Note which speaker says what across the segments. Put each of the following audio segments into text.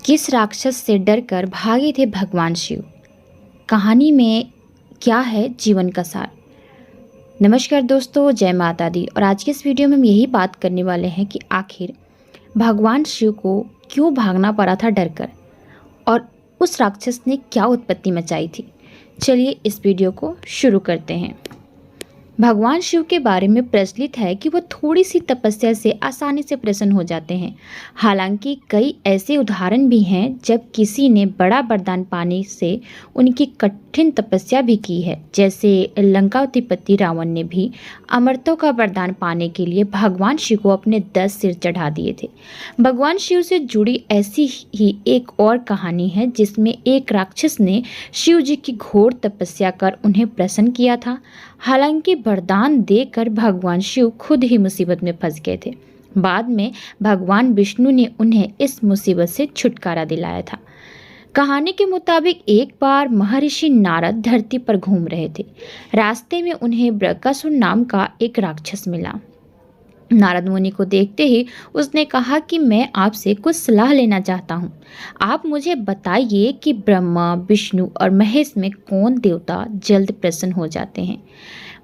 Speaker 1: किस राक्षस से डरकर भागे थे भगवान शिव? कहानी में क्या है जीवन का सार? नमस्कार दोस्तों, जय माता दी। और आज के इस वीडियो में हम यही बात करने वाले हैं कि आखिर भगवान शिव को क्यों भागना पड़ा था डरकर, और उस राक्षस ने क्या उत्पत्ति मचाई थी। चलिए इस वीडियो को शुरू करते हैं। भगवान शिव के बारे में प्रचलित है कि वह थोड़ी सी तपस्या से आसानी से प्रसन्न हो जाते हैं। हालांकि कई ऐसे उदाहरण भी हैं जब किसी ने बड़ा वरदान पाने से उनकी कठिन तपस्या भी की है। जैसे लंकाधिपति रावण ने भी अमरत्व का वरदान पाने के लिए भगवान शिव को अपने 10 सिर चढ़ा दिए थे। भगवान शिव से जुड़ी ऐसी ही एक और कहानी है जिसमें एक राक्षस ने शिव जी की घोर तपस्या कर उन्हें प्रसन्न किया था। हालांकि वरदान देकर भगवान शिव खुद ही मुसीबत में फंस गए थे। बाद में भगवान विष्णु ने उन्हें इस मुसीबत से छुटकारा दिलाया था। कहानी के मुताबिक एक बार महर्षि नारद धरती पर घूम रहे थे। रास्ते में उन्हें बृकासुर नाम का एक राक्षस मिला। नारद मुनि को देखते ही उसने कहा कि मैं आपसे कुछ सलाह लेना चाहता हूँ। आप मुझे बताइए कि ब्रह्मा, विष्णु और महेश में कौन देवता जल्द प्रसन्न हो जाते हैं।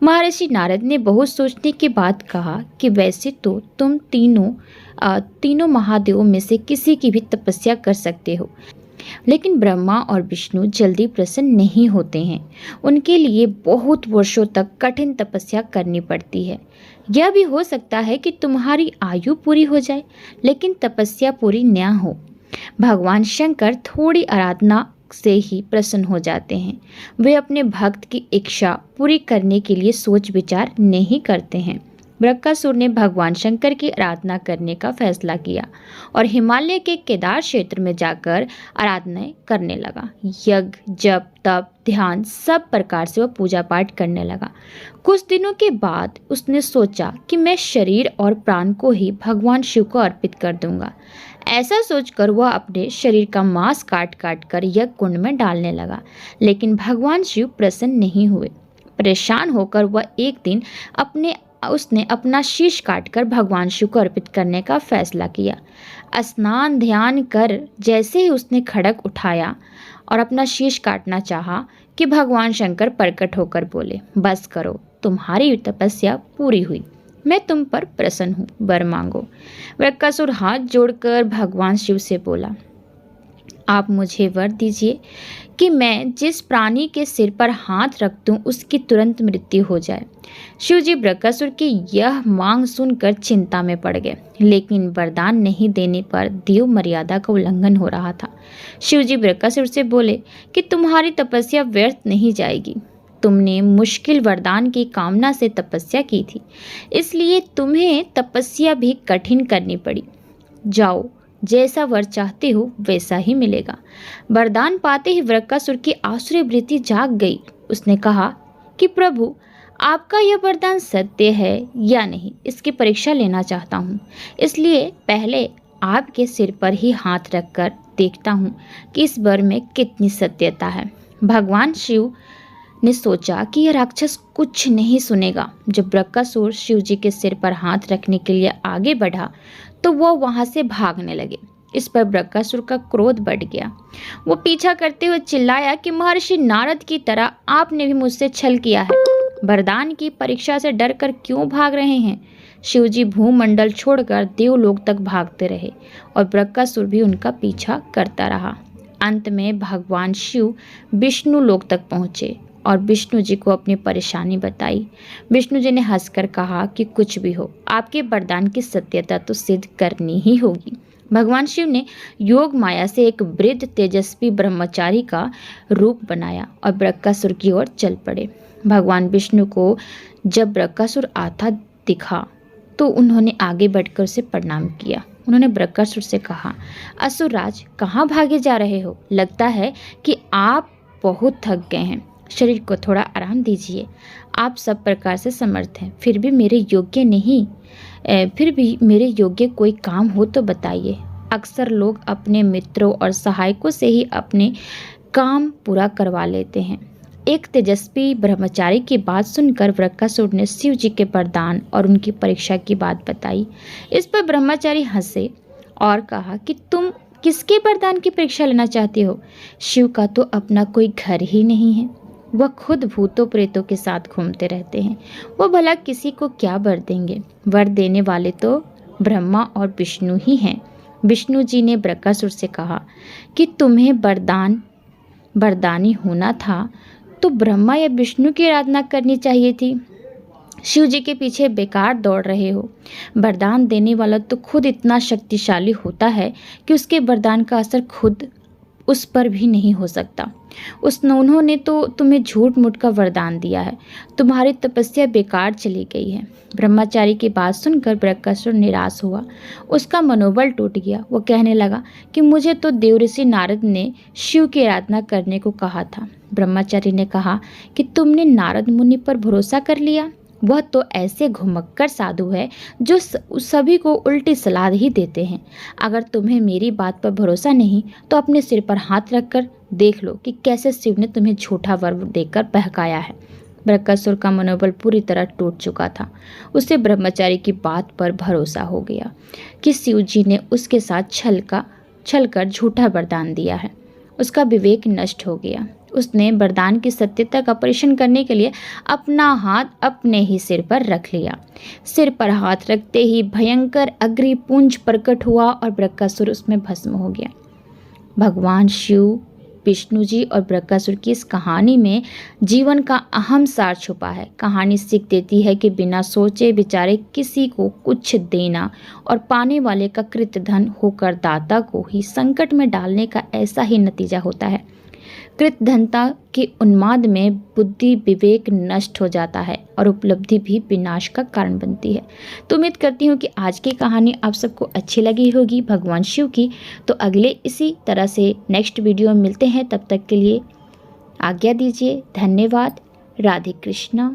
Speaker 1: महर्षि नारद ने बहुत सोचने के बाद कहा कि वैसे तो तुम तीनों महादेवों में से किसी की भी तपस्या कर सकते हो, लेकिन ब्रह्मा और विष्णु जल्दी प्रसन्न नहीं होते हैं। उनके लिए बहुत वर्षों तक कठिन तपस्या करनी पड़ती है। यह भी हो सकता है कि तुम्हारी आयु पूरी हो जाए, लेकिन तपस्या पूरी न हो। भगवान शंकर थोड़ी आराधना से ही प्रसन्न हो जाते हैं। वे अपने भक्त की इच्छा पूरी करने के लिए सोच विचार नहीं करते हैं। बृकासुर ने भगवान शंकर की आराधना करने का फैसला किया और हिमालय के केदार क्षेत्र में जाकर आराधना करने लगा। यज्ञ, जप, तप, ध्यान सब प्रकार से वह पूजा पाठ करने लगा। कुछ दिनों के बाद उसने सोचा कि मैं शरीर और प्राण को ही भगवान शिव को अर्पित कर दूंगा। ऐसा सोचकर वह अपने शरीर का मांस काट काट कर यज्ञ कुंड में डालने लगा, लेकिन भगवान शिव प्रसन्न नहीं हुए। परेशान होकर वह एक दिन उसने अपना शीश काटकर भगवान शिव को अर्पित करने का फैसला किया। स्नान ध्यान कर जैसे ही उसने खड्ग उठाया और अपना शीश काटना चाहा कि भगवान शंकर प्रकट होकर बोले, बस करो, तुम्हारी तपस्या पूरी हुई, मैं तुम पर प्रसन्न हूँ, वर मांगो। बृकासुर हाथ जोड़कर भगवान शिव से बोला, आप मुझे वर दीजिए कि मैं जिस प्राणी के सिर पर हाथ रख दूं उसकी तुरंत मृत्यु हो जाए। शिवजी बृकासुर की यह मांग सुनकर चिंता में पड़ गए, लेकिन वरदान नहीं देने पर देव मर्यादा का उल्लंघन हो रहा था। शिवजी बृकासुर से बोले कि तुम्हारी तपस्या व्यर्थ नहीं जाएगी। तुमने मुश्किल वरदान की कामना से तपस्या की थी, इसलिए तुम्हें तपस्या भी कठिन करनी पड़ी। जाओ, जैसा वर चाहते हो वैसा ही मिलेगा। वरदान पाते ही बृकासुर की आसुरी वृत्ति जाग गई। उसने कहा कि प्रभु, आपका यह वरदान सत्य है या नहीं, इसकी परीक्षा लेना चाहता हूँ। इसलिए पहले आपके सिर पर ही हाथ रखकर देखता हूँ कि इस वर में कितनी सत्यता है। भगवान शिव ने सोचा कि यह राक्षस कुछ नहीं सुनेगा। जब बृकासुर शिव जी के सिर पर हाथ रखने के लिए आगे बढ़ा तो वह वहां से भागने लगे। इस पर बृकासुर का क्रोध बढ़ गया। वो पीछा करते हुए चिल्लाया कि महर्षि नारद की तरह आपने भी मुझसे छल किया है। वरदान की परीक्षा से डरकर क्यों भाग रहे हैं? शिवजी भूमंडल छोड़कर देवलोक तक भागते रहे और बृकासुर भी उनका पीछा करता रहा। अंत में भगवान शिव विष्णु लोक तक पहुंचे और विष्णु जी को अपनी परेशानी बताई। विष्णु जी ने हंसकर कहा कि कुछ भी हो, आपके वरदान की सत्यता तो सिद्ध करनी ही होगी। भगवान शिव ने योग माया से एक वृद्ध तेजस्वी ब्रह्मचारी का रूप बनाया और बृकासुर की ओर चल पड़े। भगवान विष्णु को जब बृकासुर आता दिखा तो उन्होंने आगे बढ़कर उसे प्रणाम किया। उन्होंने बृकासुर से कहा, असुरराज, कहाँ भागे जा रहे हो? लगता है कि आप बहुत थक गए हैं। शरीर को थोड़ा आराम दीजिए। आप सब प्रकार से समर्थ हैं, फिर भी मेरे योग्य कोई काम हो तो बताइए। अक्सर लोग अपने मित्रों और सहायकों से ही अपने काम पूरा करवा लेते हैं। एक तेजस्वी ब्रह्मचारी की बात सुनकर बृकासुर ने शिव जी के वरदान और उनकी परीक्षा की बात बताई। इस पर ब्रह्मचारी हंसे और कहा कि तुम किसके वरदान की परीक्षा लेना चाहते हो? शिव का तो अपना कोई घर ही नहीं है। वह खुद भूतों प्रेतों के साथ घूमते रहते हैं। वो भला किसी को क्या वर देंगे? वर देने वाले तो ब्रह्मा और विष्णु ही हैं। विष्णु जी ने बृकासुर से कहा कि तुम्हें वरदानी होना था तो ब्रह्मा या विष्णु की आराधना करनी चाहिए थी। शिव जी के पीछे बेकार दौड़ रहे हो। वरदान देने वाला तो खुद इतना शक्तिशाली होता है कि उसके वरदान का असर खुद उस पर भी नहीं हो सकता। उन्होंने तो तुम्हें झूठ मूठ का वरदान दिया है। तुम्हारी तपस्या बेकार चली गई है। ब्रह्मचारी की बात सुनकर बृकासुर निराश हुआ। उसका मनोबल टूट गया। वो कहने लगा कि मुझे तो देवऋषि नारद ने शिव की आराधना करने को कहा था। ब्रह्मचारी ने कहा कि तुमने नारद मुनि पर भरोसा कर लिया। वह तो ऐसे घुमक्कर साधु है जो सभी को उल्टी सलाह ही देते हैं। अगर तुम्हें मेरी बात पर भरोसा नहीं तो अपने सिर पर हाथ रखकर देख लो कि कैसे शिव ने तुम्हें झूठा वर देकर बहकाया है। बृकासुर का मनोबल पूरी तरह टूट चुका था। उसे ब्रह्मचारी की बात पर भरोसा हो गया कि शिव जी ने उसके साथ छल कर झूठा वरदान दिया है। उसका विवेक नष्ट हो गया। उसने वरदान की सत्यता का परीक्षण करने के लिए अपना हाथ अपने ही सिर पर रख लिया। सिर पर हाथ रखते ही भयंकर अग्निपुंज प्रकट हुआ और बृकासुर उसमें भस्म हो गया। भगवान शिव, विष्णु जी और बृकासुर की इस कहानी में जीवन का अहम सार छुपा है। कहानी सीख देती है कि बिना सोचे विचारे किसी को कुछ देना और पाने वाले का कृतधन होकर दाता को ही संकट में डालने का ऐसा ही नतीजा होता है। कृतधनता के उन्माद में बुद्धि विवेक नष्ट हो जाता है और उपलब्धि भी विनाश का कारण बनती है। तो उम्मीद करती हूँ कि आज की कहानी आप सबको अच्छी लगी होगी भगवान शिव की। तो अगले इसी तरह से नेक्स्ट वीडियो में मिलते हैं। तब तक के लिए आज्ञा दीजिए। धन्यवाद। राधे कृष्णा।